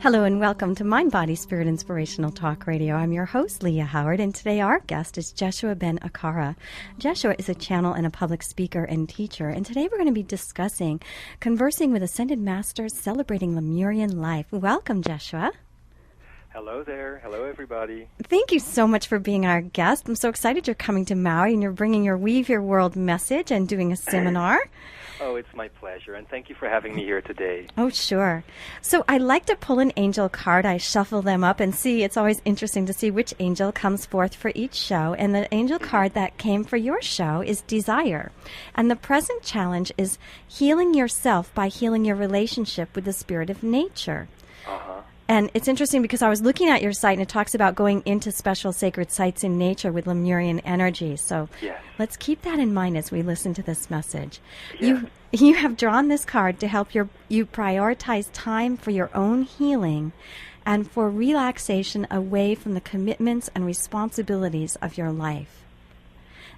Hello and welcome to Mind, Body, Spirit Inspirational Talk Radio. I'm your host, Leah Howard, and today our guest is Jeshua ben Ekara. Jeshua is a channel and a public speaker and teacher, and today we're going to be discussing Conversing with Ascended Masters, Celebrating Lemurian Life. Welcome, Jeshua. Hello there. Hello, everybody. Thank you so much for being our guest. I'm so excited you're coming to Maui and you're bringing your Weave Your World message and doing a seminar. Oh, it's my pleasure, and thank you for having me here today. Oh, sure. So I like to pull an angel card. I shuffle them up and see. It's always interesting to see which angel comes forth for each show. And the angel card that came for your show is Desire. And the present challenge is healing yourself by healing your relationship with the spirit of nature. Uh-huh. And it's interesting because I was looking at your site and it talks about going into special sacred sites in nature with Lemurian energy. So yes. Let's keep that in mind as we listen to this message. Yes. You have drawn this card to help you prioritize time for your own healing and for relaxation away from the commitments and responsibilities of your life.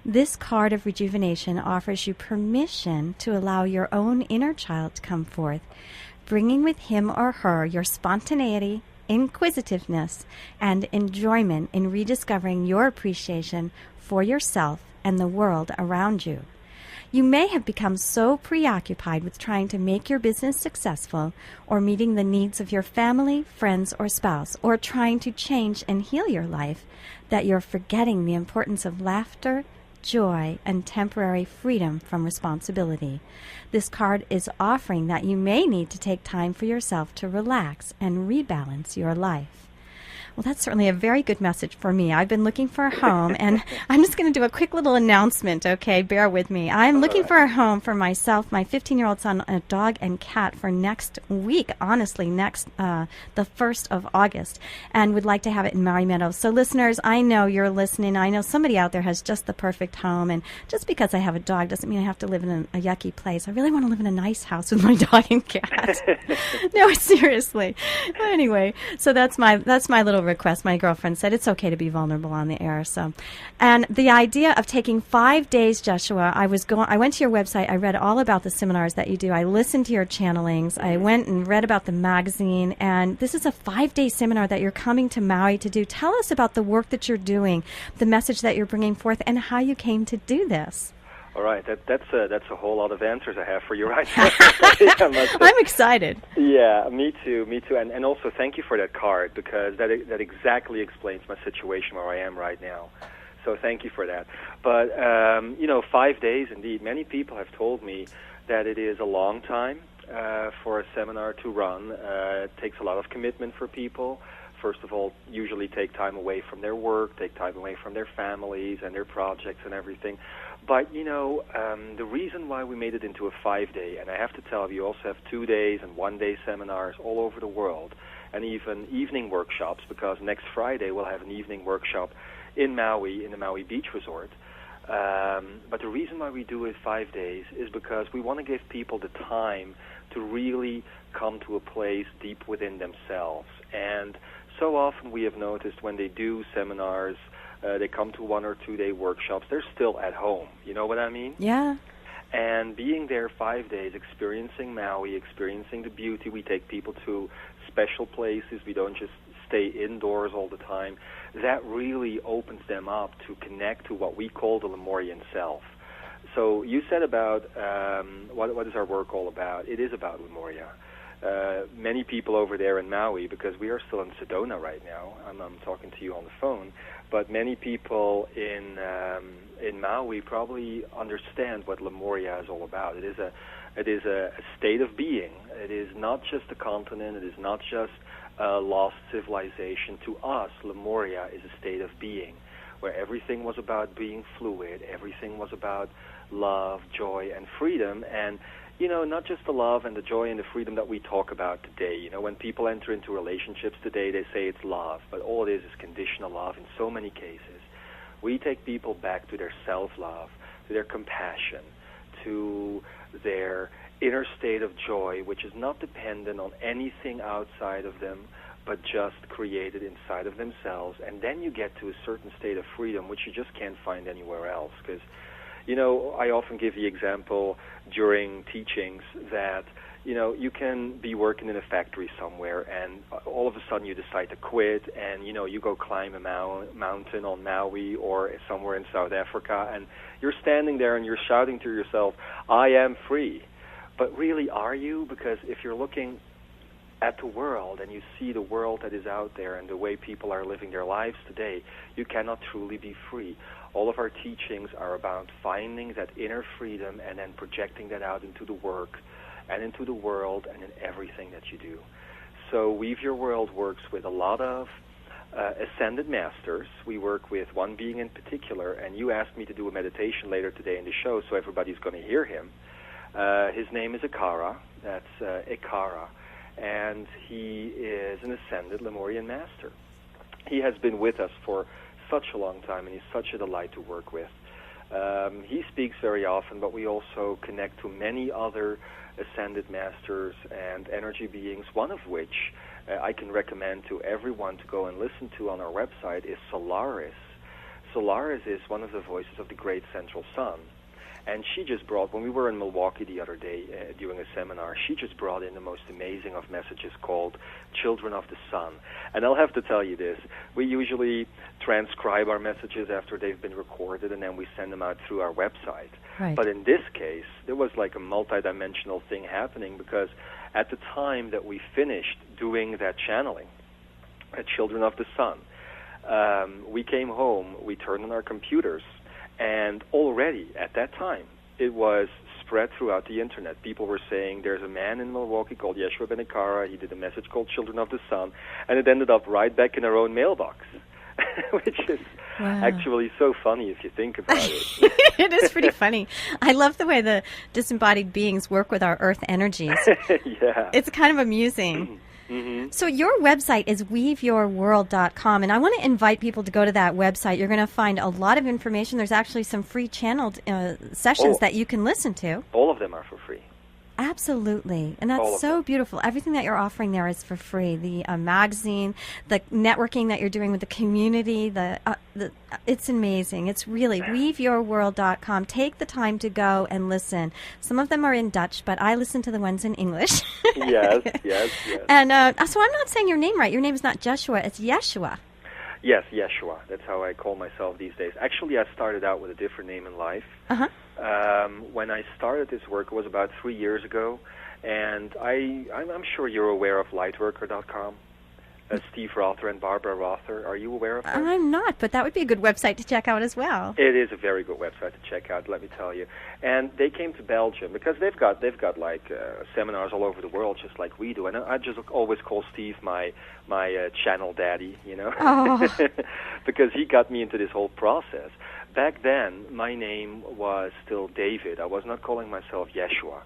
This card of rejuvenation offers you permission to allow your own inner child to come forth, bringing with him or her your spontaneity, inquisitiveness, and enjoyment in rediscovering your appreciation for yourself and the world around you. You may have become so preoccupied with trying to make your business successful or meeting the needs of your family, friends, or spouse, or trying to change and heal your life that you're forgetting the importance of laughter, joy, and temporary freedom from responsibility. This card is offering that you may need to take time for yourself to relax and rebalance your life. Well, that's certainly a very good message for me. I've been looking for a home, and I'm just going to do a quick little announcement, okay? Bear with me. I'm looking for a home for myself, my 15-year-old son, a dog, and cat for next week, honestly, the 1st of August, and would like to have it in Maui Meadows. So, listeners, I know you're listening. I know somebody out there has just the perfect home, and just because I have a dog doesn't mean I have to live in a yucky place. I really want to live in a nice house with my dog and cat. No, seriously. Anyway, so that's my little request. My girlfriend said it's okay to be vulnerable on the air. So, and the idea of taking 5 days, Jeshua, I went to your website. I read all about the seminars that you do. I listened to your channelings. I went and read about the magazine. And this is a 5-day seminar that you're coming to Maui to do. Tell us about the work that you're doing, the message that you're bringing forth, and how you came to do this. All right, that's a whole lot of answers I have for you right now. I'm excited. Yeah, me too, and also thank you for that card, because that exactly explains my situation where I am right now. So thank you for that. But 5 days indeed. Many people have told me that it is a long time for a seminar to run. It takes a lot of commitment for people. First of all, usually take time away from their work, take time away from their families and their projects and everything. But, the reason why we made it into a 5-day, and I have to tell you, also have 2 days and 1-day seminars all over the world, and even evening workshops, because next Friday we'll have an evening workshop in Maui, in the Maui Beach Resort. But the reason why we do it 5 days is because we want to give people the time to really come to a place deep within themselves. And so often we have noticed when they do seminars, they come to 1 or 2 day workshops, they're still at home. You know what I mean? Yeah. And being there 5 days, experiencing Maui, experiencing the beauty, we take people to special places. We don't just stay indoors all the time. That really opens them up to connect to what we call the Lemurian self. So you said about what is our work all about? It is about Lemuria. Many people over there in Maui, because we are still in Sedona right now, I'm talking to you on the phone, but many people in Maui probably understand what Lemuria is all about. It is a state of being. It is not just a continent. It is not just a lost civilization. To us, Lemuria is a state of being where everything was about being fluid. Everything was about love, joy, and freedom. And not just the love and the joy and the freedom that we talk about today. When people enter into relationships today, they say it's love, but all it is conditional love in so many cases. We take people back to their self-love, to their compassion, to their inner state of joy, which is not dependent on anything outside of them, but just created inside of themselves. And then you get to a certain state of freedom, which you just can't find anywhere else, because I often give the example during teachings that, you can be working in a factory somewhere, and all of a sudden you decide to quit, and you go climb a mountain on Maui or somewhere in South Africa, and you're standing there and you're shouting to yourself, "I am free." But really, are you? Because if you're looking at the world and you see the world that is out there and the way people are living their lives today, you cannot truly be free. All of our teachings are about finding that inner freedom and then projecting that out into the work and into the world and in everything that you do. So Weave Your World works with a lot of ascended masters. We work with one being in particular, and you asked me to do a meditation later today in the show, so everybody's going to hear him. His name is Ekara. That's Ekara. And he is an ascended Lemurian master. He has been with us for such a long time, and he's such a delight to work with. He speaks very often, but we also connect to many other ascended masters and energy beings, one of which I can recommend to everyone to go and listen to on our website is Solaris. Solaris is one of the voices of the great central sun. And she just brought, when we were in Milwaukee the other day doing a seminar, she just brought in the most amazing of messages called Children of the Sun. And I'll have to tell you this, we usually transcribe our messages after they've been recorded, and then we send them out through our website. Right. But in this case, there was like a multidimensional thing happening, because at the time that we finished doing that channeling at Children of the Sun, we came home, we turned on our computers, and already at that time, it was spread throughout the internet. People were saying, there's a man in Milwaukee called Jeshua Ben Ekara. He did a message called Children of the Sun, and it ended up right back in our own mailbox, which is actually so funny if you think about it. It is pretty funny. I love the way the disembodied beings work with our earth energies. Yeah. It's kind of amusing. Mm-hmm. So your website is weaveyourworld.com, and I want to invite people to go to that website. You're going to find a lot of information. There's actually some free channeled sessions that you can listen to. All of them are for free. Absolutely. And that's so beautiful. Everything that you're offering there is for free. The magazine, the networking that you're doing with the community, it's amazing. It's really weaveyourworld.com. Take the time to go and listen. Some of them are in Dutch, but I listen to the ones in English. Yes. And so I'm not saying your name right. Your name is not Jeshua, it's Yeshua. Yes, Yeshua. That's how I call myself these days. Actually, I started out with a different name in life. Uh-huh. When I started this work, it was about 3 years ago, and I'm sure you're aware of lightworker.com. Steve Rother and Barbara Rother. Are you aware of them? I'm not, but that would be a good website to check out as well. It is a very good website to check out, let me tell you. And they came to Belgium because they've got like seminars all over the world, just like we do. And I just always call Steve my channel daddy, Oh. because he got me into this whole process. Back then, my name was still David. I was not calling myself Yeshua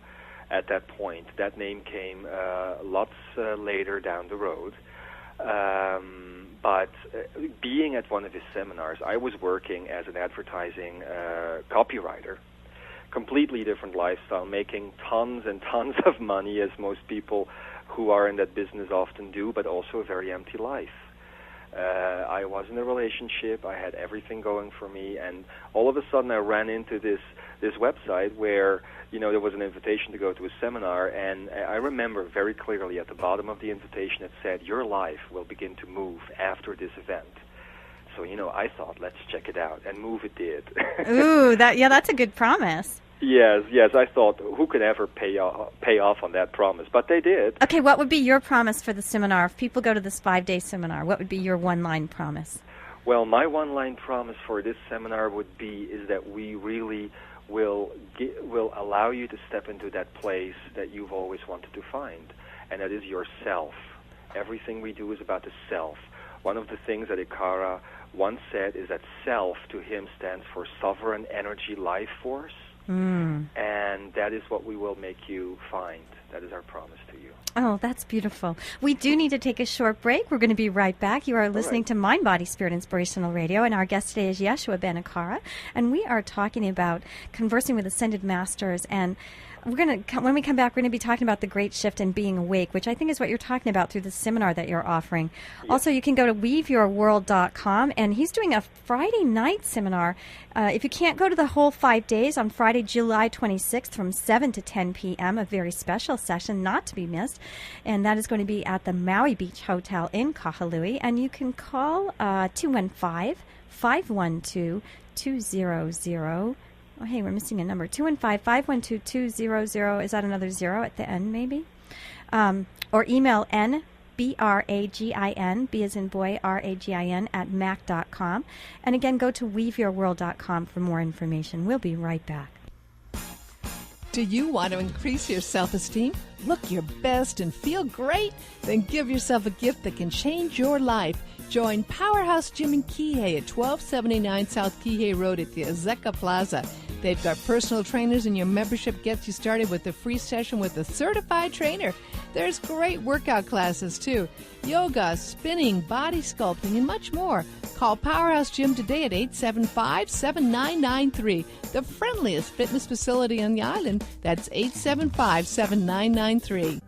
at that point. That name came lots later down the road. But being at one of his seminars, I was working as an advertising copywriter, completely different lifestyle, making tons and tons of money, as most people who are in that business often do, but also a very empty life. I was in a relationship, I had everything going for me, and all of a sudden I ran into this website where, there was an invitation to go to a seminar, and I remember very clearly at the bottom of the invitation it said, your life will begin to move after this event. So, I thought, let's check it out, and move it did. Ooh, that's a good promise. Yes, I thought, who could ever pay off on that promise? But they did. Okay, what would be your promise for the seminar? If people go to this 5-day seminar, what would be your one-line promise? Well, my one-line promise for this seminar is that we really will allow you to step into that place that you've always wanted to find, and that is yourself. Everything we do is about the self. One of the things that Ekara once said is that self to him stands for sovereign energy life force. And that is what we will make you find. That is our promise to you. Oh, that's beautiful. We do need to take a short break. We're going to be right back. You are listening to Mind, Body, Spirit, Inspirational Radio, and our guest today is Jeshua Ben Ekara, and we are talking about conversing with ascended masters. And we're going to, when we come back, we're going to be talking about the great shift and being awake, which I think is what you're talking about through the seminar that you're offering. Yes. Also, you can go to weaveyourworld.com, and he's doing a Friday night seminar. If you can't go to the whole 5 days, on Friday, July 26th from 7 to 10 p.m., a very special session not to be missed, and that is going to be at the Maui Beach Hotel in Kahului. And you can call 215-512-2000. Oh, hey, we're missing a number. 215-512-200. Is that another zero at the end, maybe? Or email BRAGIN, B as in boy, RAGIN, at mac.com. And again, go to weaveyourworld.com for more information. We'll be right back. Do you want to increase your self-esteem, look your best, and feel great? Then give yourself a gift that can change your life. Join Powerhouse Gym in Kihei at 1279 South Kihei Road at the Azeka Plaza. They've got personal trainers, and your membership gets you started with a free session with a certified trainer. There's great workout classes, too. Yoga, spinning, body sculpting, and much more. Call Powerhouse Gym today at 875-7993. The friendliest fitness facility on the island. That's 875-7993.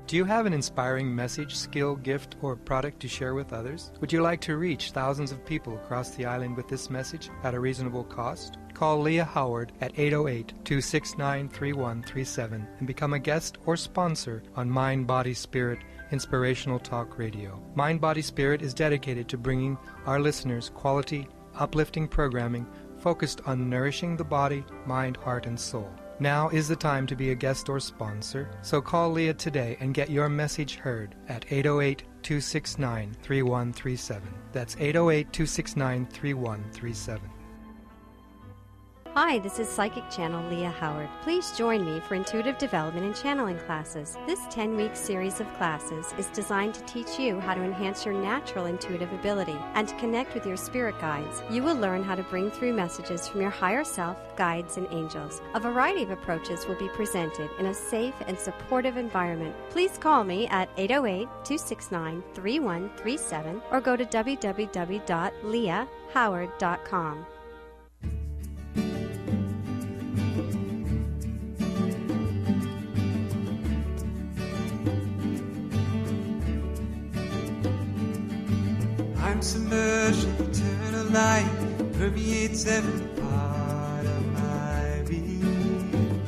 Do you have an inspiring message, skill, gift, or product to share with others? Would you like to reach thousands of people across the island with this message at a reasonable cost? Call Leah Howard at 808-269-3137 and become a guest or sponsor on Mind, Body, Spirit Inspirational Talk Radio. Mind, Body, Spirit is dedicated to bringing our listeners quality, uplifting programming focused on nourishing the body, mind, heart, and soul. Now is the time to be a guest or sponsor, so call Leah today and get your message heard at 808-269-3137. That's 808-269-3137. Hi, this is Psychic Channel Leah Howard. Please join me for Intuitive Development and Channeling classes. This 10-week series of classes is designed to teach you how to enhance your natural intuitive ability and to connect with your spirit guides. You will learn how to bring through messages from your higher self, guides, and angels. A variety of approaches will be presented in a safe and supportive environment. Please call me at 808-269-3137 or go to www.leahhoward.com. I'm submerged in eternal light, permeates every part of my being.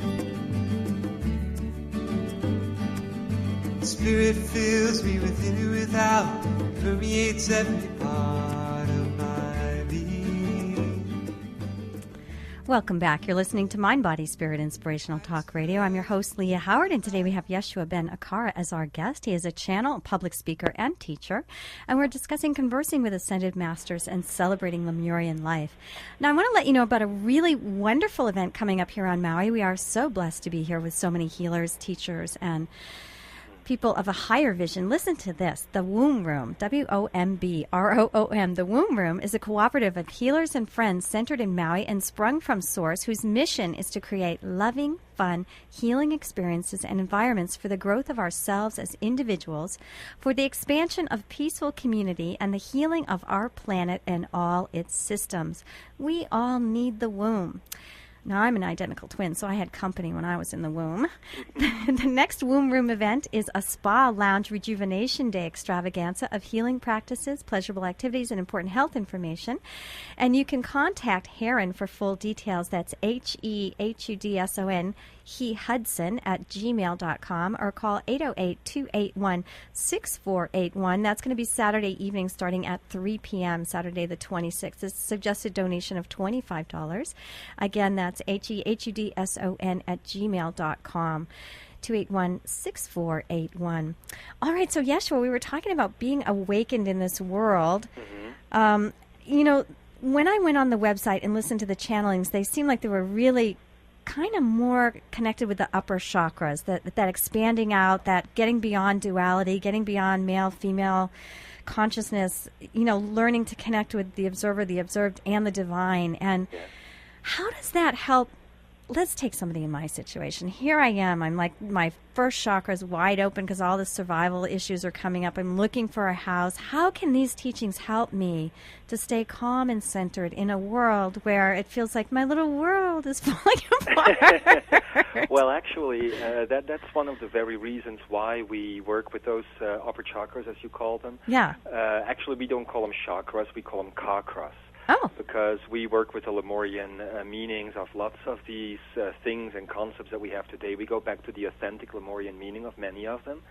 Spirit fills me within and without, permeates every part of my being. Welcome back. You're listening to Mind, Body, Spirit Inspirational Talk Radio. I'm your host, Leah Howard, and today we have Jeshua Ben Ekara as our guest. He is a channel, public speaker, and teacher, and we're discussing conversing with ascended masters and celebrating Lemurian life. Now, I want to let you know about a really wonderful event coming up here on Maui. We are so blessed to be here with so many healers, teachers, and people of a higher vision. Listen to this. The Womb Room, WOMBROOM. The Womb Room is a cooperative of healers and friends centered in Maui and sprung from Source, whose mission is to create loving, fun, healing experiences and environments for the growth of ourselves as individuals, for the expansion of peaceful community, and the healing of our planet and all its systems. We all need the womb. Now, I'm an identical twin, so I had company when I was in the womb. The next Womb Room event is a Spa Lounge Rejuvenation Day extravaganza of healing practices, pleasurable activities, and important health information. And you can contact Heron for full details. That's HEHUDSON, Hudson at gmail.com, or call 808-281-6481. That's going to be Saturday evening starting at 3 p.m., Saturday the 26th. It's a suggested donation of $25. Again, that's HEHUDSON at gmail.com. 281-6481. All right, so Yeshua, we were talking about being awakened in this world. Mm-hmm. You know, when I went on the website and listened to the channelings, they seemed like they were really kind of more connected with the upper chakras, that expanding out, that getting beyond duality, getting beyond male, female consciousness, you know, learning to connect with the observer, the observed, and the divine. And how does that help? Let's take somebody in my situation. Here I am. I'm like, my first chakra is wide open because all the survival issues are coming up. I'm looking for a house. How can these teachings help me to stay calm and centered in a world where it feels like my little world is falling apart? Well, actually, that's one of the very reasons why we work with those upper chakras, as you call them. Yeah. Actually, we don't call them chakras. We call them kakras. Oh. Because we work with the Lemurian meanings of lots of these things and concepts that we have today. We go back to the authentic Lemurian meaning of many of them.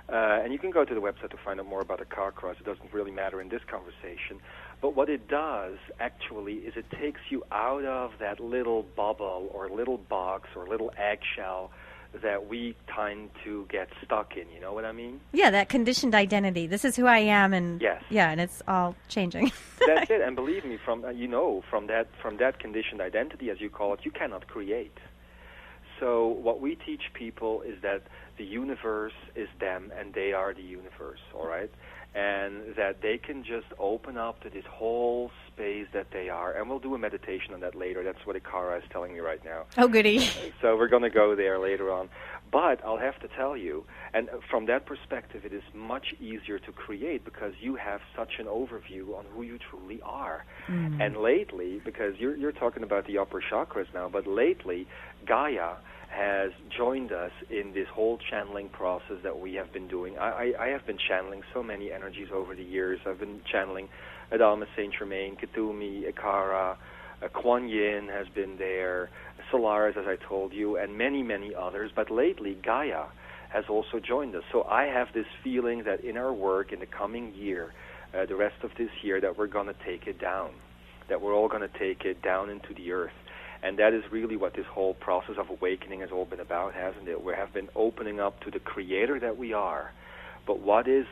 And you can go to the website to find out more about the car cross. It doesn't really matter in this conversation. But what it does, actually, is it takes you out of that little bubble or little box or little eggshell that we tend to get stuck in. You know what I mean? Yeah, that conditioned identity. This is who I am, and yes. Yeah, and it's all changing. That's it. And believe me, from that conditioned identity, as you call it, you cannot create. So what we teach people is that the universe is them and they are the universe, all right? And that they can just open up to this whole space that they are. And we'll do a meditation on that later. That's what Ekara is telling me right now. Oh, goody. So we're going to go there later on. But I'll have to tell you, and from that perspective, it is much easier to create because you have such an overview on who you truly are. Mm. And lately, because you're talking about the upper chakras now, but lately, Gaia has joined us in this whole channeling process that we have been doing. I have been channeling so many energies over the years. I've been channeling Adama Saint Germain, Katumi, Ekara, Kwan Yin has been there, Solaris, as I told you, and many, many others. But lately, Gaia has also joined us. So I have this feeling that in our work in the coming year, the rest of this year, that we're going to take it down, that we're all going to take it down into the earth. And that is really what this whole process of awakening has all been about, hasn't it? We have been opening up to the creator that we are. But what is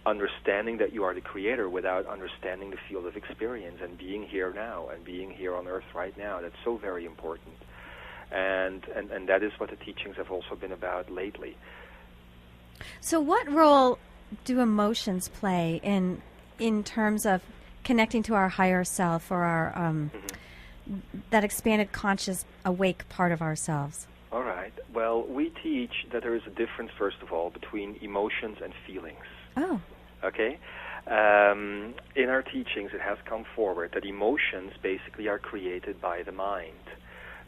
understanding that you are the creator without understanding the field of experience and being here now and being here on earth right now? That's so very important. And that is what the teachings have also been about lately. So what role do emotions play in terms of connecting to our higher self or our that expanded conscious awake part of ourselves? All right. Well, we teach that there is a difference, first of all, between emotions and feelings. Oh. Okay? In our teachings, it has come forward that emotions basically are created by the mind,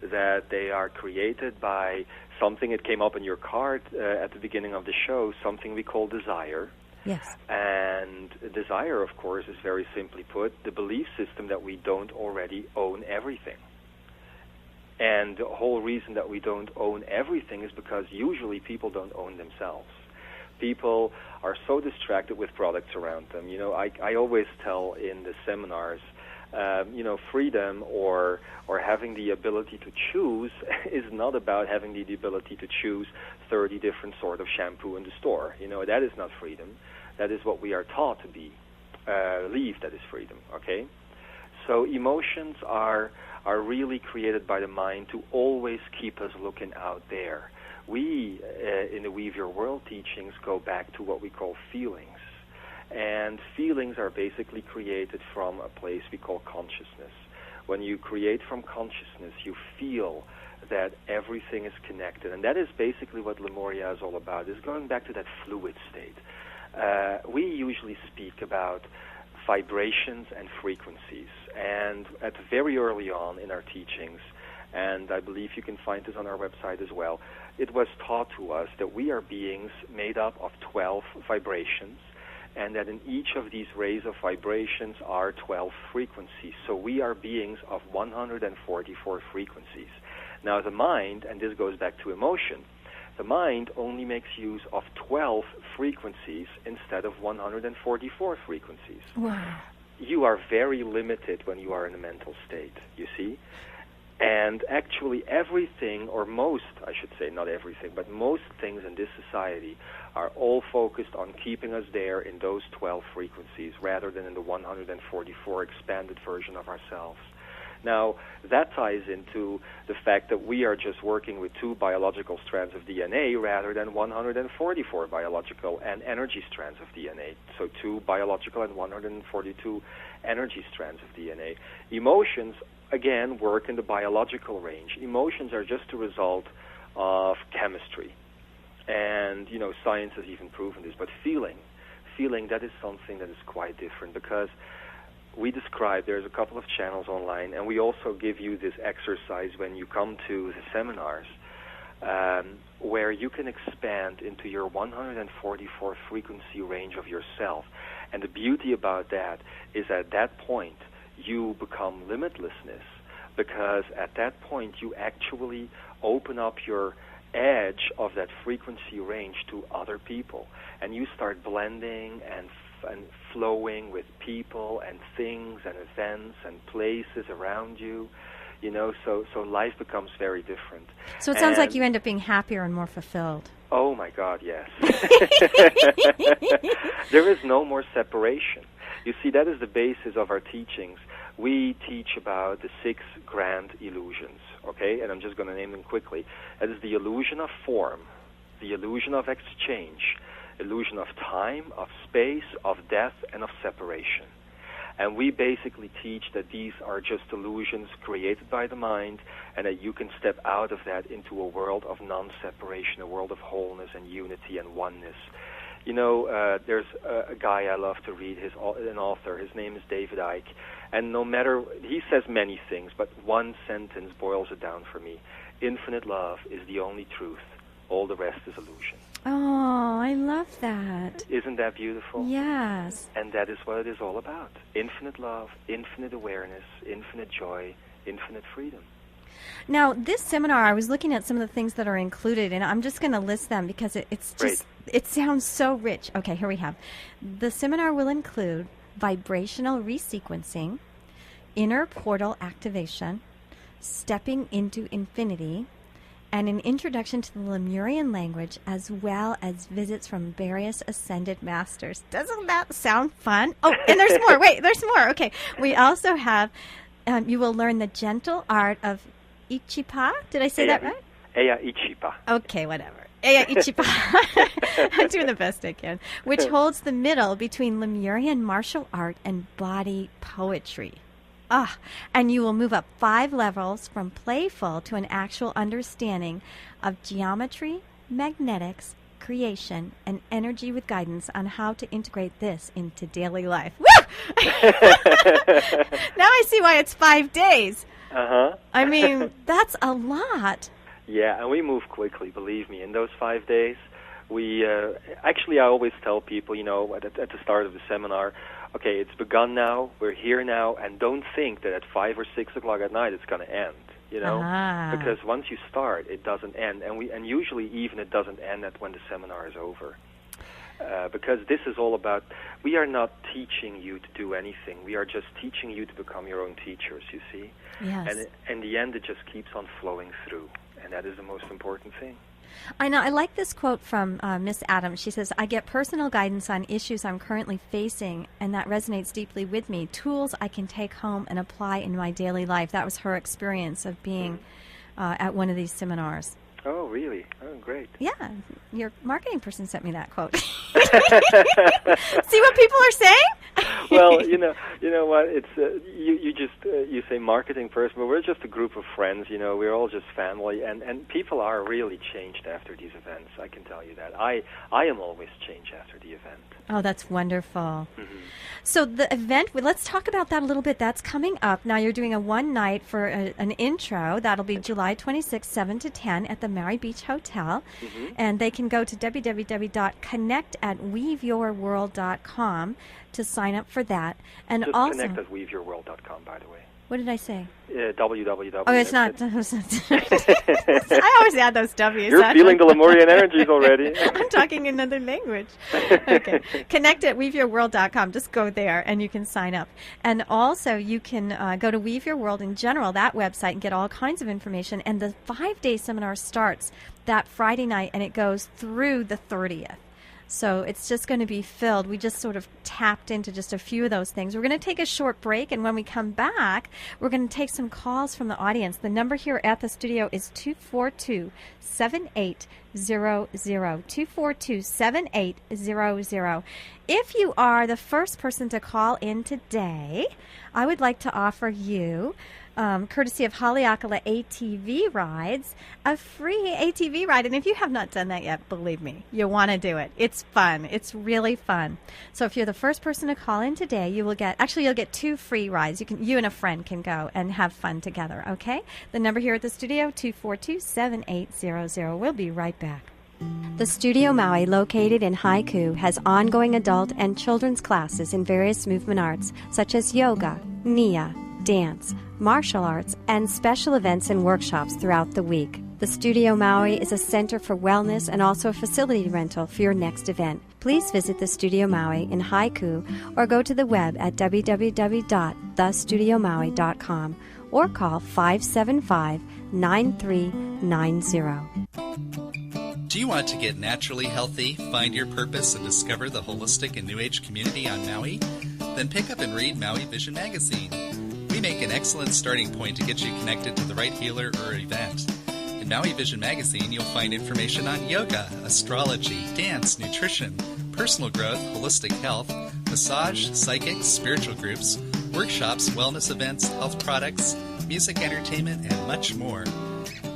that they are created by something. It came up in your card at the beginning of the show, something we call desire. Yes. And desire, of course, is very simply put, the belief system that we don't already own everything. And the whole reason that we don't own everything is because usually people don't own themselves. People are so distracted with products around them. You know, I always tell in the seminars, freedom or having the ability to choose is not about having the ability to choose 30 different sort of shampoo in the store. You know, that is not freedom. That is what we are taught to believe that is freedom, okay? So emotions are really created by the mind to always keep us looking out there. We, in the Weave Your World teachings, go back to what we call feelings. And feelings are basically created from a place we call consciousness. When you create from consciousness, you feel that everything is connected. And that is basically what Lemuria is all about, is going back to that fluid state. We usually speak about vibrations and frequencies. And at very early on in our teachings, and I believe you can find this on our website as well, it was taught to us that we are beings made up of 12 vibrations, and that in each of these rays of vibrations are 12 frequencies. So we are beings of 144 frequencies. Now the mind, and this goes back to emotion, the mind only makes use of 12 frequencies instead of 144 frequencies. Wow. You are very limited when you are in a mental state, you see? And actually everything, or most, I should say, not everything, but most things in this society are all focused on keeping us there in those 12 frequencies rather than in the 144 expanded version of ourselves. Now, that ties into the fact that we are just working with 2 biological strands of DNA rather than 144 biological and energy strands of DNA. So 2 biological and 142 energy strands of DNA. Emotions, again, work in the biological range. Emotions are just a result of chemistry. And, you know, science has even proven this. But feeling, that is something that is quite different, because we describe, there's a couple of channels online, and we also give you this exercise when you come to the seminars, where you can expand into your 144 frequency range of yourself. And the beauty about that is at that point, you become limitlessness, because at that point you actually open up your edge of that frequency range to other people, and you start blending and flowing with people and things and events and places around you, so life becomes very different. So it sounds like you end up being happier and more fulfilled. Oh my God, yes. There is no more separation. You see, that is the basis of our teachings. We teach about the 6 grand illusions, okay? And I'm just going to name them quickly. That is the illusion of form, the illusion of exchange, illusion of time, of space, of death, and of separation. And we basically teach that these are just illusions created by the mind, and that you can step out of that into a world of non-separation, a world of wholeness and unity and oneness. There's a guy I love to read, an author. His name is David Icke. And he says many things, but one sentence boils it down for me. Infinite love is the only truth. All the rest is illusion. Oh, I love that. Isn't that beautiful? Yes. And that is what it is all about. Infinite love, infinite awareness, infinite joy, infinite freedom. Now, this seminar, I was looking at some of the things that are included, and I'm just going to list them because it sounds so rich. Okay, here we have. The seminar will include vibrational resequencing, inner portal activation, stepping into infinity, and an introduction to the Lemurian language, as well as visits from various ascended masters. Doesn't that sound fun? Oh, and there's more. Wait, there's more. Okay. We also have, you will learn the gentle art of Ichipa. Did I say that right? Eya Ichipa. Okay, whatever. Eya Ichipa. I'm doing the best I can. Which holds the middle between Lemurian martial art and body poetry. And you will move up 5 levels from playful to an actual understanding of geometry, magnetics, creation, and energy with guidance on how to integrate this into daily life. Woo! Now I see why it's 5 days. Uh-huh. I mean, that's a lot. Yeah, and we move quickly, believe me. In those 5 days, we actually, I always tell people, at the start of the seminar, okay, it's begun now, we're here now, and don't think that at 5 or 6 o'clock at night it's going to end, because once you start, it doesn't end, and usually even it doesn't end when the seminar is over. Because this is all about, we are not teaching you to do anything, we are just teaching you to become your own teachers, you see? Yes. And in the end, it just keeps on flowing through, and that is the most important thing. I know. I like this quote from Miss Adams. She says, I get personal guidance on issues I'm currently facing, and that resonates deeply with me. Tools I can take home and apply in my daily life. That was her experience of being at one of these seminars. Oh, really? Oh, great. Yeah. Your marketing person sent me that quote. See what people are saying? Well, you know what? It's you say marketing person, but we're just a group of friends. We're all just family, and people are really changed after these events. I can tell you that. I am always changed after the event. Oh, that's wonderful. Mm-hmm. So the event, let's talk about that a little bit. That's coming up. Now you're doing a one night for an intro. That'll be July 26th, 7 to 10 at the Maui Beach Hotel. Mm-hmm. And they can go to www.connect@weaveyourworld.com to sign up for that. And just also connect at weaveyourworld.com, by the way. What did I say? www. Oh, it's not. I always add those W's. You're feeling the Lemurian energies already. I'm talking another language. Okay. Connect at weaveyourworld.com. Just go there and you can sign up. And also you can go to Weave Your World in general, that website, and get all kinds of information. And the 5-day seminar starts that Friday night and it goes through the 30th. So it's just going to be filled. We just sort of tapped into just a few of those things. We're going to take a short break, and when we come back, we're going to take some calls from the audience. The number here at the studio is 242-7800, 242-7800. If you are the first person to call in today, I would like to offer you, courtesy of Haleakala ATV Rides, a free ATV ride. And if you have not done that yet, believe me, you want to do it. It's fun. It's really fun. So if you're the first person to call in today, you'll get 2 free rides. You and a friend can go and have fun together, okay? The number here at the studio, 242-7800. We'll be right back. The Studio Maui, located in Haiku, has ongoing adult and children's classes in various movement arts such as yoga, nia, dance, martial arts, and special events and workshops throughout the week. The Studio Maui is a center for wellness and also a facility rental for your next event. Please visit the Studio Maui in Haiku or go to the web at www.thestudiomaui.com or call 575-9390. Do you want to get naturally healthy, find your purpose, and discover the holistic and New Age community on Maui? Then pick up and read Maui Vision Magazine. We make an excellent starting point to get you connected to the right healer or event. In Maui Vision Magazine, you'll find information on yoga, astrology, dance, nutrition, personal growth, holistic health, massage, psychics, spiritual groups, workshops, wellness events, health products, music entertainment, and much more.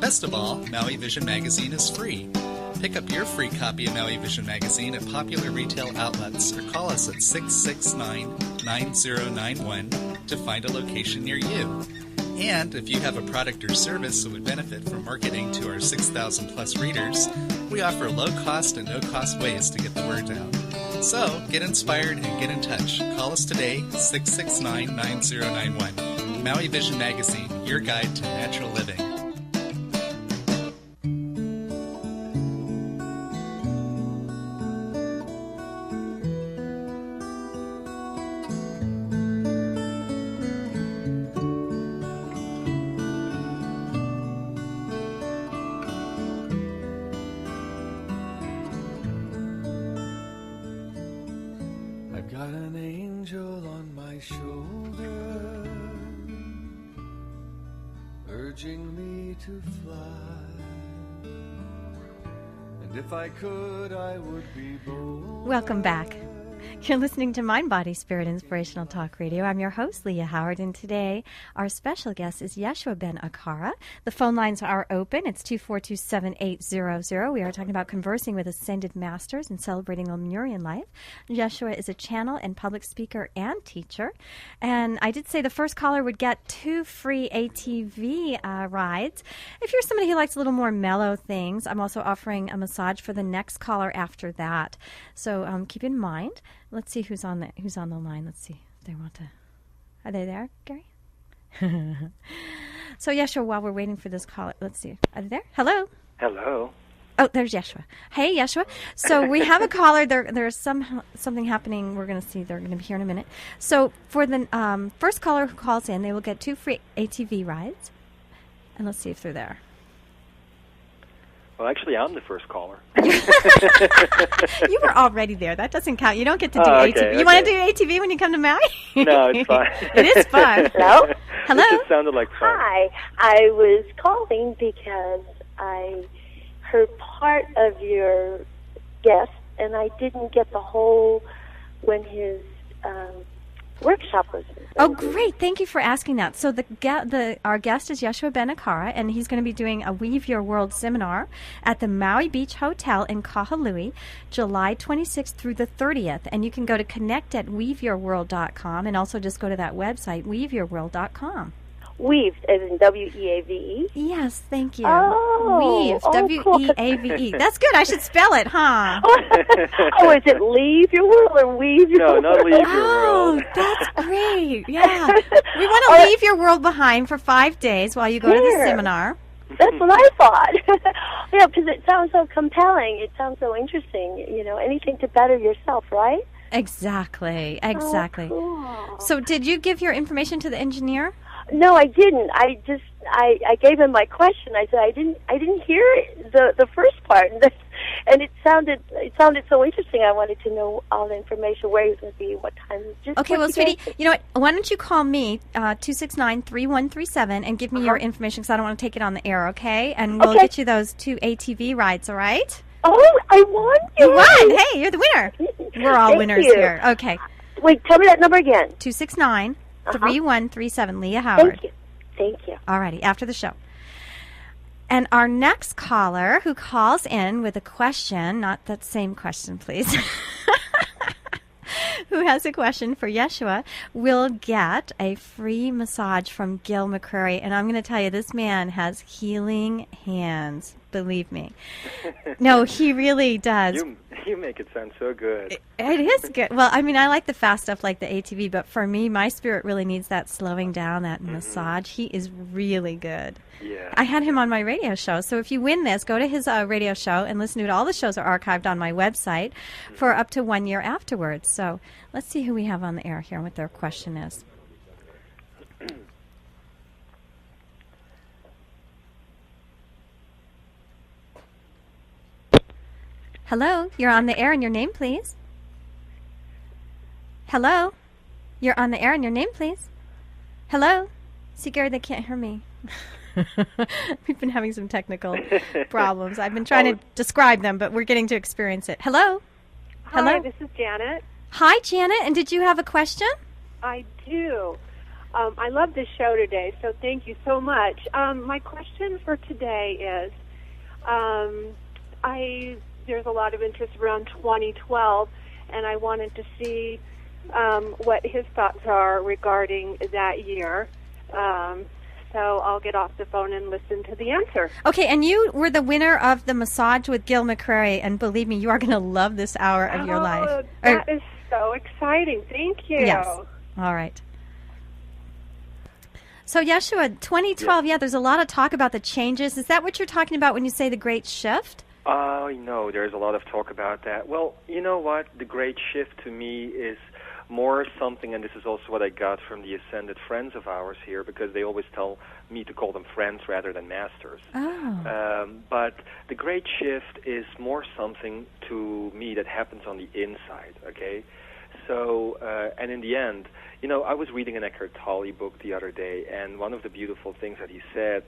Best of all, Maui Vision Magazine is free. Pick up your free copy of Maui Vision Magazine at popular retail outlets or call us at 669-9091 to find a location near you. And if you have a product or service that would benefit from marketing to our 6,000 plus readers, we offer low-cost and no-cost ways to get the word out. So, get inspired and get in touch. Call us today, 669-9091. Maui Vision Magazine, your guide to natural living. To fly, and if I could, I would be bold. Welcome back. You're listening to Mind, Body, Spirit, Inspirational Talk Radio. I'm your host, Leah Howard, and today our special guest is Jeshua Ben Ekara. The phone lines are open. It's 242-7800. We are talking about conversing with ascended masters and celebrating Lemurian life. Jeshua is a channel and public speaker and teacher. And I did say the first caller would get 2 free ATV rides. If you're somebody who likes a little more mellow things, I'm also offering a massage for the next caller after that. So keep in mind. Let's see who's on the line. Let's see if they want to. Are they there, Gary? So Yeshua, while we're waiting for this call, let's see. Are they there? Hello. Hello. Oh, there's Yeshua. Hey, Yeshua. So we have a caller. There's something happening. We're going to see. They're going to be here in a minute. So for the first caller who calls in, they will get 2 free ATV rides. And let's see if they're there. Well, actually, I'm the first caller. You were already there. That doesn't count. You don't get to do ATV. Okay. You want to do ATV when you come to Maui? No, it's fine. It is fun. Hello? Hello? It just sounded like fun. Hi. I was calling because I heard part of your guest, and I didn't get the whole when his workshop was. Oh, great. Thank you for asking that. So our guest is Jeshua Ben Ekara, and he's going to be doing a Weave Your World seminar at the Maui Beach Hotel in Kahului, July 26th through the 30th. And you can go to connect@weaveyourworld.com and also just go to that website, weaveyourworld.com. Weave, as in W-E-A-V-E? Yes, thank you. Oh, Weave, cool. W-E-A-V-E. That's good. I should spell it, huh? Oh, is it leave your world or weave your world? No, not leave your world. Oh, that's great. Yeah. We want to leave your world behind for 5 days while you go to the seminar. That's what I thought. Yeah, because it sounds so compelling. It sounds so interesting. You know, anything to better yourself, right? Exactly. Oh, cool. So did you give your information to the engineer? No, I didn't. I gave him my question. I said I didn't hear the first part, and it sounded so interesting. I wanted to know all the information, where he was going to be, what time. Okay, well, sweetie, you know what? Why don't you call me 269-3137 and give me your information, because I don't want to take it on the air, okay? And we'll get you those 2 ATV rides, all right? Oh, I won! You won! Hey, you're the winner. We're all winners here. Okay. Wait, tell me that number again. 269-3137, Leah Howard. Thank you. All righty, after the show. And our next caller who calls in with a question, not that same question, please, who has a question for Jeshua will get a free massage from Gil McCrary. And I'm going to tell you, this man has healing hands. Believe me. No, he really does. You make it sound so good. It is good. Well, I mean, I like the fast stuff like the ATV, but for me, my spirit really needs that slowing down, that massage. He is really good. Yeah. I had him on my radio show. So if you win this, go to his radio show and listen to it. All the shows are archived on my website for up to 1 year afterwards. So let's see who we have on the air here and what their question is. Hello, you're on the air, and your name, please. Hello, you're on the air, and your name, please. Hello. See, Gary, they can't hear me. We've been having some technical problems. I've been trying to describe them, but we're getting to experience it. Hello. Hi, Hello. this is Janet. Hi, Janet, and did you have a question? I do. I love this show today, so thank you so much. My question for today is, there's a lot of interest around 2012, and I wanted to see what his thoughts are regarding that year. So I'll get off the phone and listen to the answer. Okay, and you were the winner of the massage with Gil McCrary, and believe me, you are going to love this hour of your life. That is so exciting. Thank you. Yes. All right. So, Jeshua, 2012, there's a lot of talk about the changes. Is that what you're talking about when you say the great shift? No, there's a lot of talk about that. Well, you know what? The great shift to me is more something, and this is also what I got from the ascended friends of ours here, because they always tell me to call them friends rather than masters. Oh. But the great shift is more something to me that happens on the inside, okay? So, and in the end, you know, I was reading an Eckhart Tolle book the other day, and one of the beautiful things that he said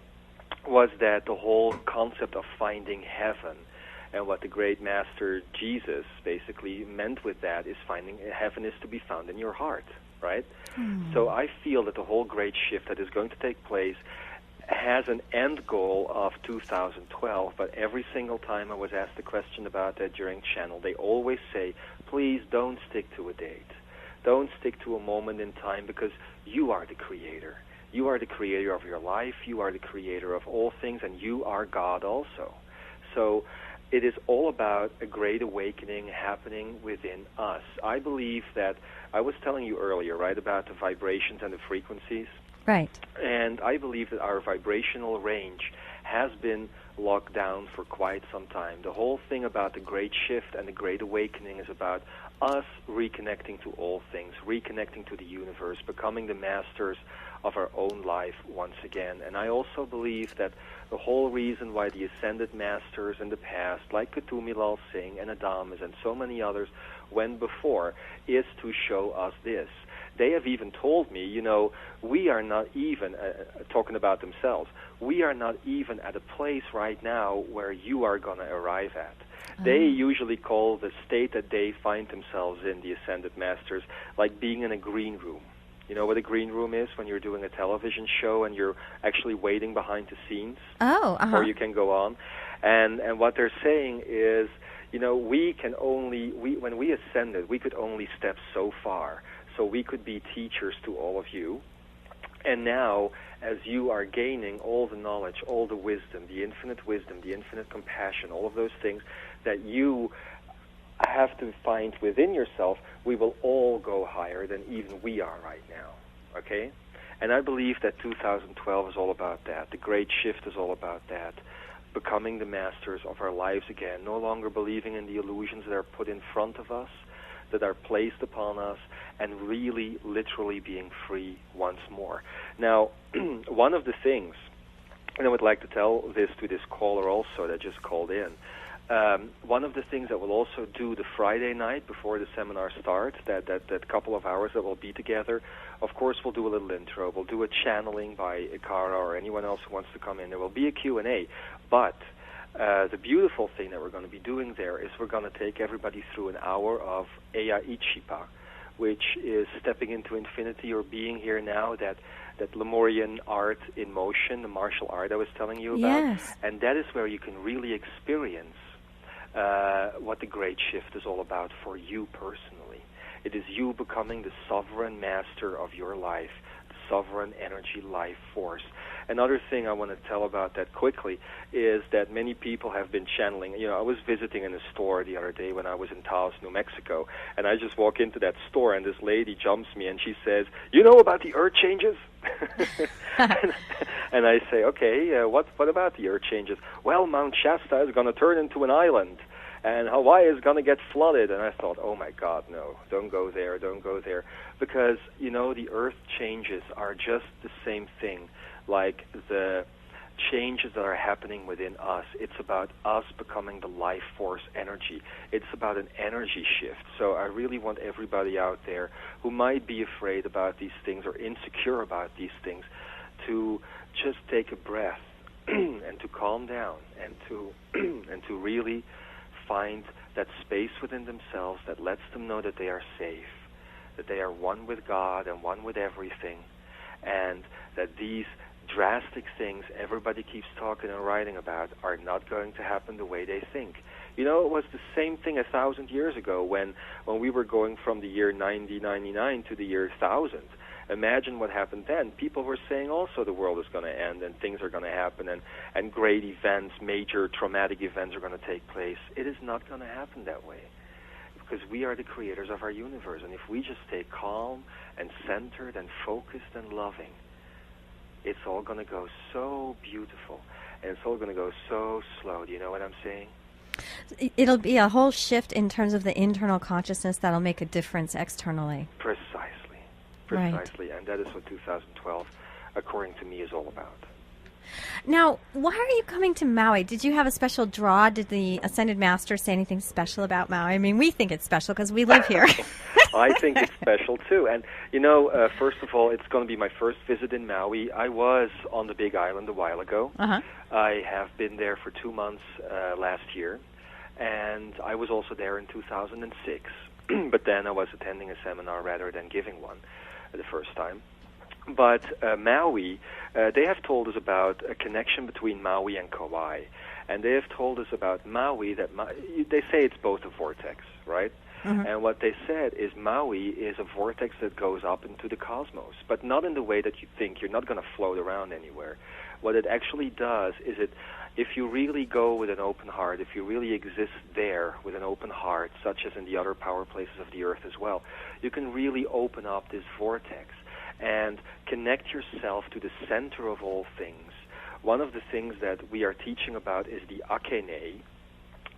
was that the whole concept of finding heaven, and what the great master Jesus basically meant with that is finding heaven is to be found in your heart, right? So I feel that the whole great shift that is going to take place has an end goal of 2012, but every single time I was asked a question about that during Channel, they always say, please don't stick to a date. Don't stick to a moment in time, because you are the creator. You are the creator of your life. You are the creator of all things, and you are God also. So it is all about a great awakening happening within us. I believe that, I was telling you earlier, right, about the vibrations and the frequencies. Right. And I believe that our vibrational range has been locked down for quite some time. The whole thing about the great shift and the great awakening is about us reconnecting to all things, reconnecting to the universe, becoming the masters of our own life once again. And I also believe that the whole reason why the ascended masters in the past, like Kutumilal Singh and Adamas and so many others, went before, is to show us this. They have even told me, you know, we are not even, talking about themselves, we are not even at a place right now where you are going to arrive at. They usually call the state that they find themselves in, the ascended masters, like being in a green room. You know what a green room is? When you're doing a television show and you're actually waiting behind the scenes before you can go on. And what they're saying is, you know, when we ascended, we could only step so far. So we could be teachers to all of you. And now, as you are gaining all the knowledge, all the wisdom, the infinite compassion, all of those things that you have to find within yourself, we will all go higher than even we are right now, okay? And I believe that 2012 is all about that. The great shift is all about that. Becoming the masters of our lives again, no longer believing in the illusions that are put in front of us, that are placed upon us, and really, literally being free once more. Now, one of the things, and I would like to tell this to this caller also that just called in, one of the things that we'll also do the Friday night before the seminar starts, that couple of hours that we'll be together, of course we'll do a little intro. We'll do a channeling by Ekara or anyone else who wants to come in. There will be a Q&A, but the beautiful thing that we're going to be doing there is we're going to take everybody through an hour of Eya Ichipa, which is stepping into infinity or being here now, that Lemurian art in motion, the martial art I was telling you about. Yes. And that is where you can really experience what the great shift is all about for you personally. It is you becoming the sovereign master of your life, the sovereign energy life force. Another thing I want to tell about that quickly is that many people have been channeling. I was visiting in a store the other day when I was in Taos, New Mexico, and I just walk into that store, and this lady jumps me, and she says, "You know about the earth changes?" and I say, "Okay, what about the earth changes?" "Well, Mount Shasta is going to turn into an island, and Hawaii is going to get flooded." And I thought, oh my God, no, don't go there, because, the earth changes are just the same thing like the changes that are happening within us. It's about us becoming the life force energy. It's about an energy shift. So I really want everybody out there who might be afraid about these things or insecure about these things to just take a breath and to calm down and to really find that space within themselves that lets them know that they are safe, that they are one with God and one with everything, and that these drastic things everybody keeps talking and writing about are not going to happen the way they think. It was the same thing 1,000 years ago when we were going from the year 9099 to the year 1000. Imagine what happened then. People were saying also the world is going to end and things are going to happen and great events, major traumatic events are going to take place. It is not going to happen that way because we are the creators of our universe. And if we just stay calm and centered and focused and loving, it's all going to go so beautiful, and it's all going to go so slow. Do you know what I'm saying? It'll be a whole shift in terms of the internal consciousness that'll make a difference externally. Precisely. Right. And that is what 2012, according to me, is all about. Now, why are you coming to Maui? Did you have a special draw? Did the Ascended Master say anything special about Maui? I mean, we think it's special because we live here. I think it's special, too. And, first of all, it's going to be my first visit in Maui. I was on the Big Island a while ago. Uh-huh. I have been there for 2 months last year, and I was also there in 2006. But then I was attending a seminar rather than giving one the first time. But Maui, they have told us about a connection between Maui and Kauai. And they have told us about Maui that they say it's both a vortex, right? Mm-hmm. And what they said is Maui is a vortex that goes up into the cosmos, but not in the way that you think. You're not going to float around anywhere. What it actually does is if you really go with an open heart, if you really exist there with an open heart, such as in the other power places of the earth as well, you can really open up this vortex and connect yourself to the center of all things. One of the things that we are teaching about is the Akene,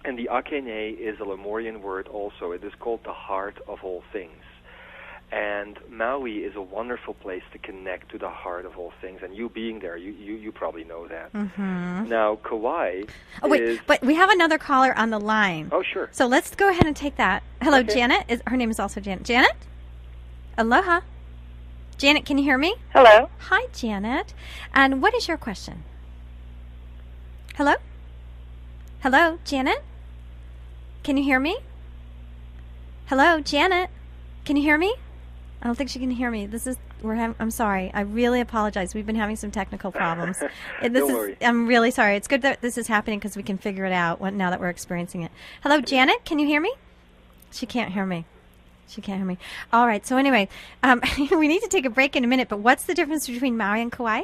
and the Akene is a Lemurian word also. It is called the heart of all things. And Maui is a wonderful place to connect to the heart of all things. And you being there, you probably know that. Mm-hmm. Now, Kauai but we have another caller on the line. Oh, sure. So let's go ahead and take that. Hello, okay. Janet. Her name is also Janet. Janet? Aloha. Janet, can you hear me? Hello. Hi, Janet. And what is your question? Hello? Hello, Janet? Can you hear me? Hello, Janet? Can you hear me? I don't think she can hear me. I'm sorry. I really apologize. We've been having some technical problems. Don't worry. I'm really sorry. It's good that this is happening because we can figure it out now that we're experiencing it. Hello, Janet? Can you hear me? She can't hear me. All right. So anyway, we need to take a break in a minute, but what's the difference between Maui and Kauai?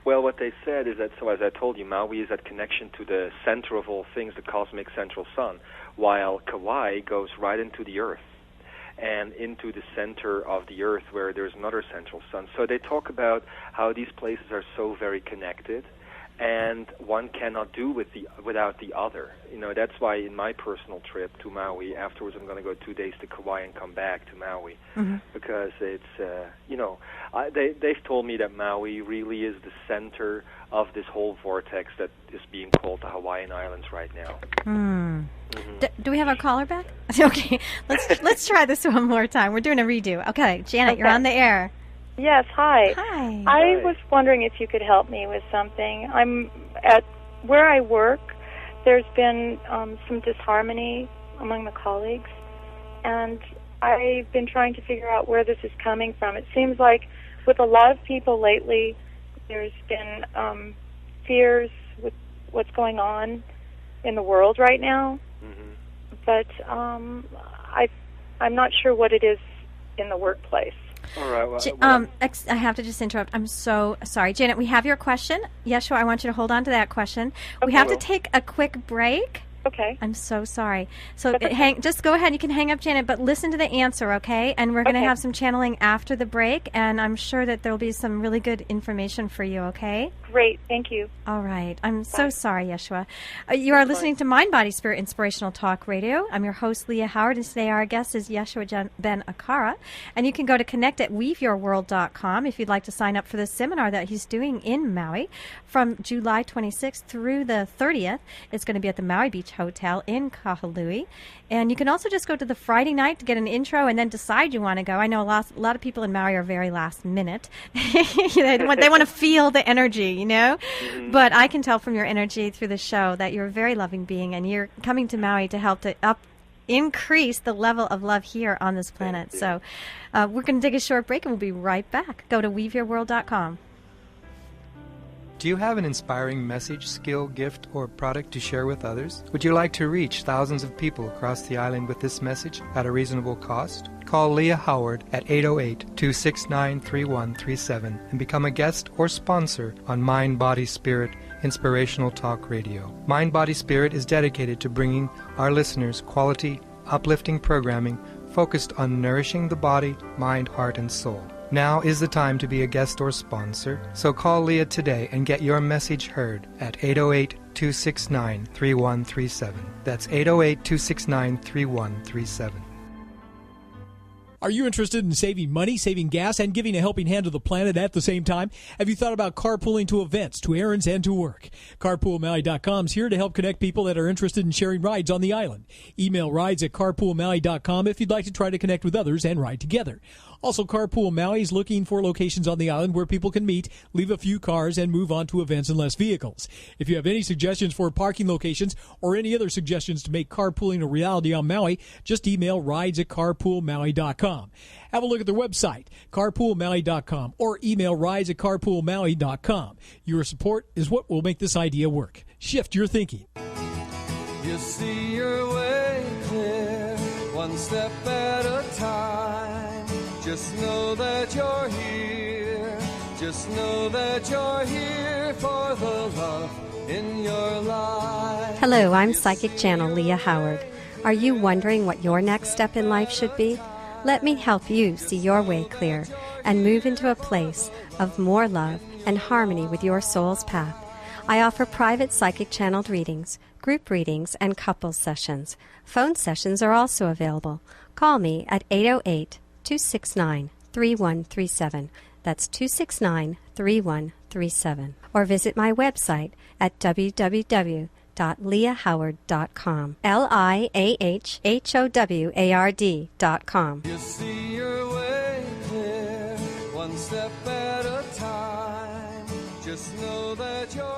Well, what they said is that, so as I told you, Maui is that connection to the center of all things, the cosmic central sun, while Kauai goes right into the earth and into the center of the earth where there's another central sun. So they talk about how these places are so very connected, and one cannot do without the other. That's why in my personal trip to Maui, afterwards I'm going to go 2 days to Kauai and come back to Maui, because it's, they've told me that Maui really is the center of this whole vortex that is being called the Hawaiian Islands right now. Do we have our caller back? Okay, let's try this one more time. We're doing a redo. Okay, Janet, You're on the air. Yes, hi. Hi. I was wondering if you could help me with something. I'm at where I work. There's been some disharmony among the colleagues, and I've been trying to figure out where this is coming from. It seems like with a lot of people lately, there's been fears with what's going on in the world right now, but I'm not sure what it is in the workplace. All right. Well, I have to just interrupt. I'm so sorry. Janet, we have your question. Yeshua, I want you to hold on to that question. We have to take a quick break. Okay. I'm so sorry. So just go ahead. You can hang up, Janet, but listen to the answer, okay? And we're going to have some channeling after the break, and I'm sure that there will be some really good information for you, okay? Great. Thank you. All right. I'm so sorry, Yeshua. You are listening to Mind, Body, Spirit, Inspirational Talk Radio. I'm your host, Leah Howard, and today our guest is Yeshua Ben Ekara. And you can go to connect at weaveyourworld.com if you'd like to sign up for the seminar that he's doing in Maui from July 26th through the 30th. It's going to be at the Maui Beach Hotel in Kahului. And you can also just go to the Friday night to get an intro and then decide you want to go. I know a lot of people in Maui are very last minute. They want to feel the energy, you know? Mm-hmm. But I can tell from your energy through the show that you're a very loving being, and you're coming to Maui to help to increase the level of love here on this planet. So we're going to take a short break, and we'll be right back. Go to weaveyourworld.com. Do you have an inspiring message, skill, gift, or product to share with others? Would you like to reach thousands of people across the island with this message at a reasonable cost? Call Leah Howard at 808-269-3137 and become a guest or sponsor on Mind, Body, Spirit, Inspirational Talk Radio. Mind, Body, Spirit is dedicated to bringing our listeners quality, uplifting programming focused on nourishing the body, mind, heart, and soul. Now is the time to be a guest or sponsor, so call Leah today and get your message heard at 808-269-3137. That's 808-269-3137. Are you interested in saving money, saving gas, and giving a helping hand to the planet at the same time? Have you thought about carpooling to events, to errands, and to work? CarpoolMaui.com is here to help connect people that are interested in sharing rides on the island. Email rides at carpoolmaui.com if you'd like to try to connect with others and ride together. Also, Carpool Maui is looking for locations on the island where people can meet, leave a few cars, and move on to events and less vehicles. If you have any suggestions for parking locations or any other suggestions to make carpooling a reality on Maui, just email rides at carpoolmaui.com. Have a look at their website, carpoolmaui.com, or email rides at carpoolmaui.com. Your support is what will make this idea work. Shift your thinking. You see your way clear, one step at a time. Just know that you're here. Just know that you're here for the love in your life. Hello, I'm Psychic Channel Leah Howard. Are you wondering what your next step in life should be? Let me help you see your way clear and move into a place of more love and harmony with your soul's path. I offer private psychic channeled readings, group readings, and couples sessions. Phone sessions are also available. Call me at 808-269-3137. That's 269-3137. Or visit my website at www.leahhoward.com. LIAHHOWARD.com. You see your way clear, one step at a time. Just know that you're here.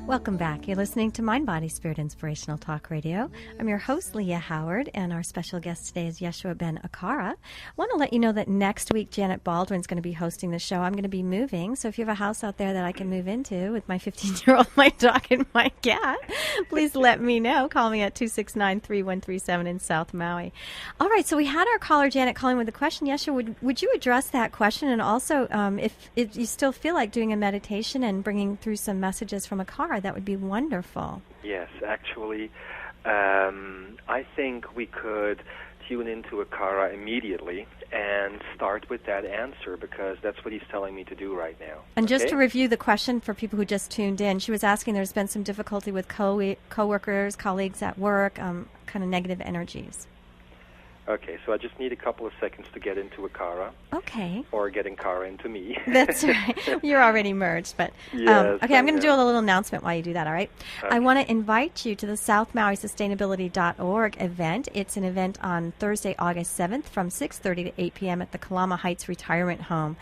Welcome back. You're listening to Mind, Body, Spirit, Inspirational Talk Radio. I'm your host, Leah Howard, and our special guest today is Yeshua Ben Ekara. I want to let you know that next week Janet Baldwin's going to be hosting the show. I'm going to be moving, so if you have a house out there that I can move into with my 15-year-old, my dog, and my cat, please let me know. Call me at 269-3137 in South Maui. All right, so we had our caller, Janet, calling with a question. Yeshua, would you address that question? And also, if you still feel like doing a meditation and bringing through some messages from Ekara, that would be wonderful. Yes, actually, I think we could tune into Ekara immediately and start with that answer, because that's what he's telling me to do right now. And just to review the question for people who just tuned in, she was asking, there's been some difficulty with co-workers, colleagues at work, kind of negative energies. Okay, so I just need a couple of seconds to get into Ekara. Okay. Or get Ekara into me. That's right. You're already merged. But yes, okay, I'm going to do a little announcement while you do that, all right? Okay. I want to invite you to the South Maui Sustainability.org event. It's an event on Thursday, August 7th from 6:30 to 8 p.m. at the Kalama Heights Retirement Home.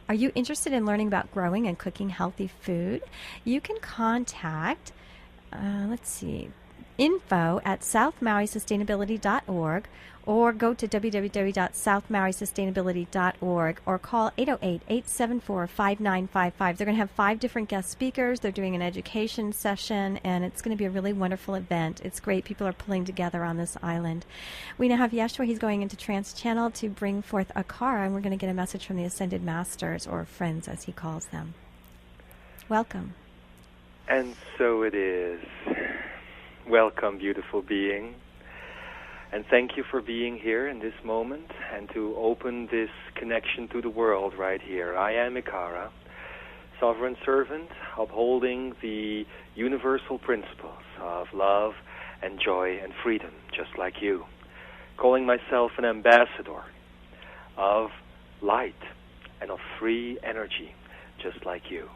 Are you interested in learning about growing and cooking healthy food? You can contact, info@southmauisustainability.org, or go to www.southmauisustainability.org, or call 808-874-5955. They're going to have 5 different guest speakers. They're doing an education session, and it's going to be a really wonderful event. It's great. People are pulling together on this island. We now have Jeshua. He's going into trance channel to bring forth Ekara, and we're going to get a message from the Ascended Masters, or friends as he calls them. Welcome. And so it is. Welcome, beautiful being. And thank you for being here in this moment and to open this connection to the world right here. I am Ekara, sovereign servant, upholding the universal principles of love and joy and freedom, just like you. Calling myself an ambassador of light and of free energy, just like you.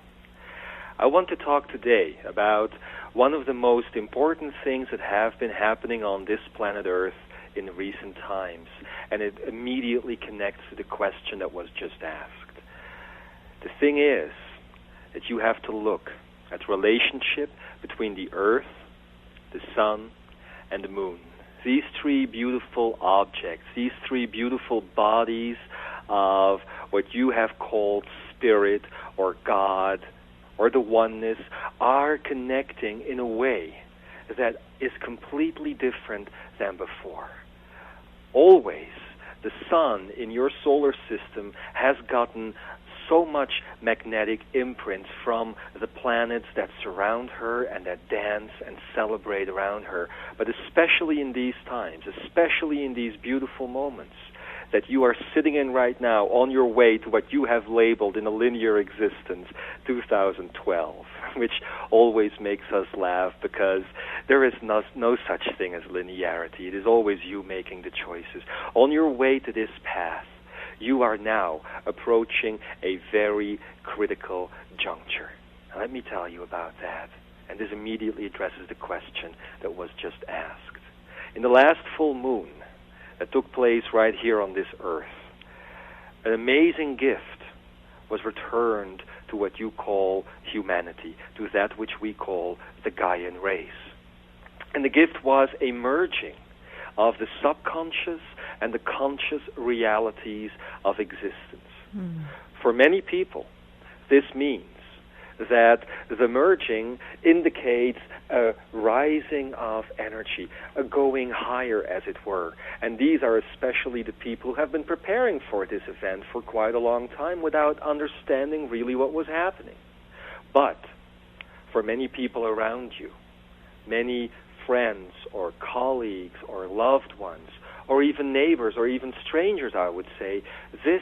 I want to talk today about one of the most important things that have been happening on this planet Earth in recent times, and it immediately connects to the question that was just asked. The thing is that you have to look at the relationship between the Earth, the Sun, and the Moon. These 3 beautiful objects, these 3 beautiful bodies of what you have called spirit or God or the oneness, are connecting in a way that is completely different than before. Always, the sun in your solar system has gotten so much magnetic imprints from the planets that surround her and that dance and celebrate around her. But especially in these times, especially in these beautiful moments that you are sitting in right now on your way to what you have labeled in a linear existence, 2012, which always makes us laugh because there is no such thing as linearity. It is always you making the choices. On your way to this path, you are now approaching a very critical juncture. Now, let me tell you about that. And this immediately addresses the question that was just asked. In the last full moon that took place right here on this earth, an amazing gift was returned to what you call humanity, to that which we call the Gaian race. And the gift was a merging of the subconscious and the conscious realities of existence. For many people, this means that the merging indicates a rising of energy, a going higher, as it were. And these are especially the people who have been preparing for this event for quite a long time without understanding really what was happening. But for many people around you, many friends or colleagues or loved ones, or even neighbors or even strangers, I would say, this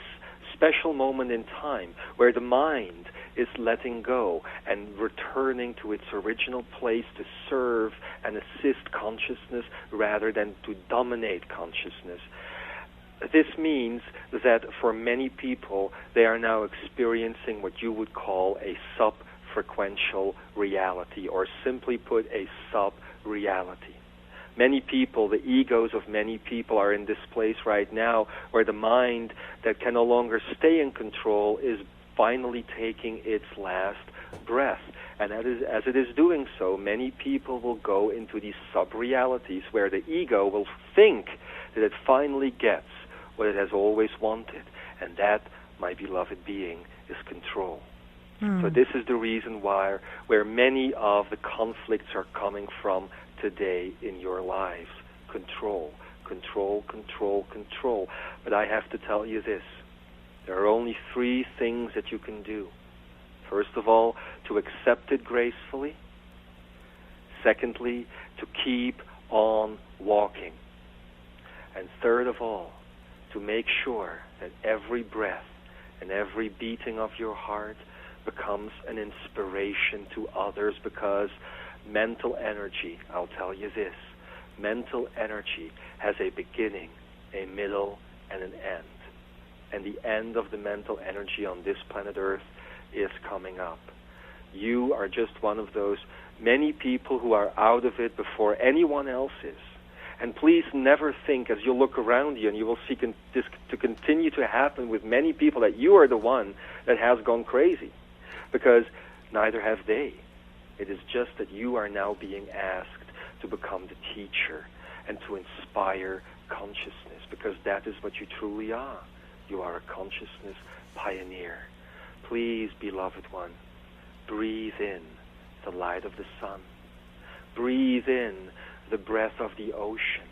special moment in time where the mind is letting go and returning to its original place to serve and assist consciousness rather than to dominate consciousness. This means that for many people, they are now experiencing what you would call a sub-frequential reality, or simply put, a sub-reality. Many people, the egos of many people are in this place right now where the mind that can no longer stay in control is finally taking its last breath. And as it is doing so, many people will go into these sub-realities where the ego will think that it finally gets what it has always wanted. And that, my beloved being, is control. So this is the reason why where many of the conflicts are coming from today in your lives. Control, control, control, control. But I have to tell you this. There are only 3 things that you can do. First of all, to accept it gracefully. Secondly, to keep on walking. And third of all, to make sure that every breath and every beating of your heart becomes an inspiration to others, because mental energy, I'll tell you this, mental energy has a beginning, a middle, and an end. And the end of the mental energy on this planet Earth is coming up. You are just one of those many people who are out of it before anyone else is. And please never think, as you look around you, and you will see this to continue to happen with many people, that you are the one that has gone crazy. Because neither have they. It is just that you are now being asked to become the teacher and to inspire consciousness, because that is what you truly are. You are a consciousness pioneer. Please, beloved one, breathe in the light of the sun. Breathe in the breath of the ocean.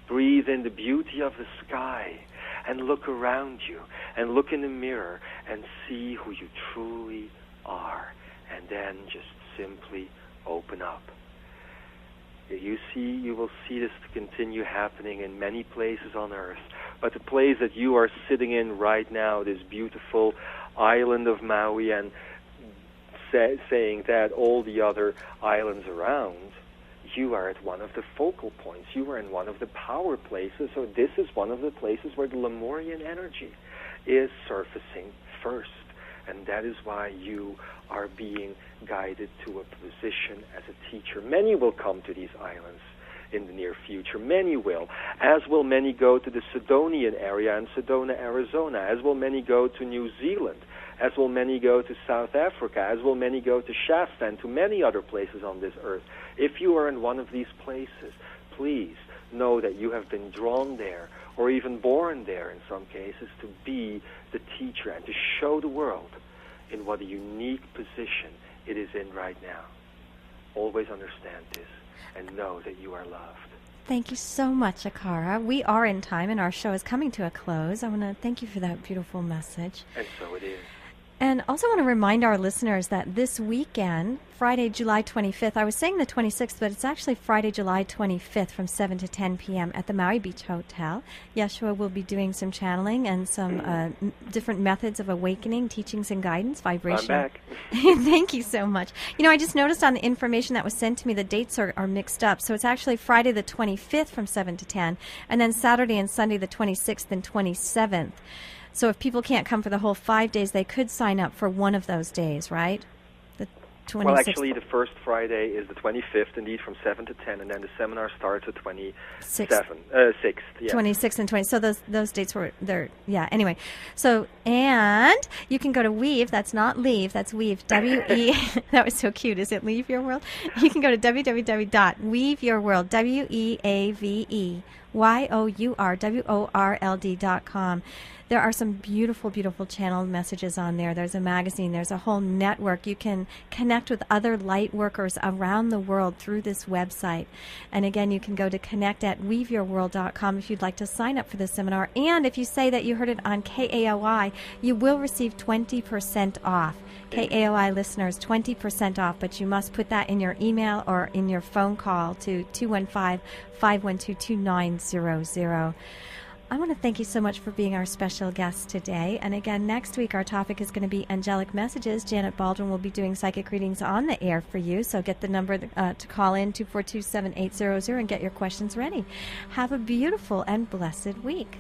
Breathe in the beauty of the sky, and look around you and look in the mirror and see who you truly are, and then just simply open up. You will see this continue happening in many places on earth, but the place that you are sitting in right now, this beautiful island of Maui, and saying that all the other islands around, you are at one of the focal points. You are in one of the power places. So this is one of the places where the Lemurian energy is surfacing first. And that is why you are being guided to a position as a teacher. Many will come to these islands in the near future. Many will. As will many go to the Sidonian area in Sedona, Arizona. As will many go to New Zealand. As will many go to South Africa. As will many go to Shasta and to many other places on this earth. If you are in one of these places, please know that you have been drawn there, or even born there in some cases, to be the teacher and to show the world in what a unique position it is in right now. Always understand this and know that you are loved. Thank you so much, Ekara. We are in time, and our show is coming to a close. I want to thank you for that beautiful message. And so it is. And also want to remind our listeners that this weekend, Friday, July 25th, I was saying the 26th, but it's actually Friday, July 25th from 7 to 10 p.m. at the Maui Beach Hotel. Jeshua will be doing some channeling and some different methods of awakening, teachings and guidance, vibration. I'm back. Thank you so much. You know, I just noticed on the information that was sent to me, the dates are mixed up. So it's actually Friday the 25th from 7 to 10, and then Saturday and Sunday the 26th and 27th. So if people can't come for the whole 5 days, they could sign up for one of those days, right? The 26th. Well, actually, the first Friday is the 25th, indeed, from 7 to 10, and then the seminar starts at 6th, yeah. 26th and 20. So those dates were there. Yeah, anyway. So, and you can go to Weave. That's not Leave. That's Weave. W-E. That was so cute. Is it Leave Your World? You can go to www.weaveyourworld, WeaveYourWorld.com. There are some beautiful, beautiful channel messages on there. There's a magazine. There's a whole network. You can connect with other light workers around the world through this website. And again, you can go to connect@weaveyourworld.com if you'd like to sign up for the seminar. And if you say that you heard it on KAOI, you will receive 20% off. KAOI listeners, 20% off, but you must put that in your email or in your phone call to 215-512-2900. I want to thank you so much for being our special guest today. And again, next week our topic is going to be angelic messages. Janet Baldwin will be doing psychic readings on the air for you. So get the number to call in, 242-7800, and get your questions ready. Have a beautiful and blessed week.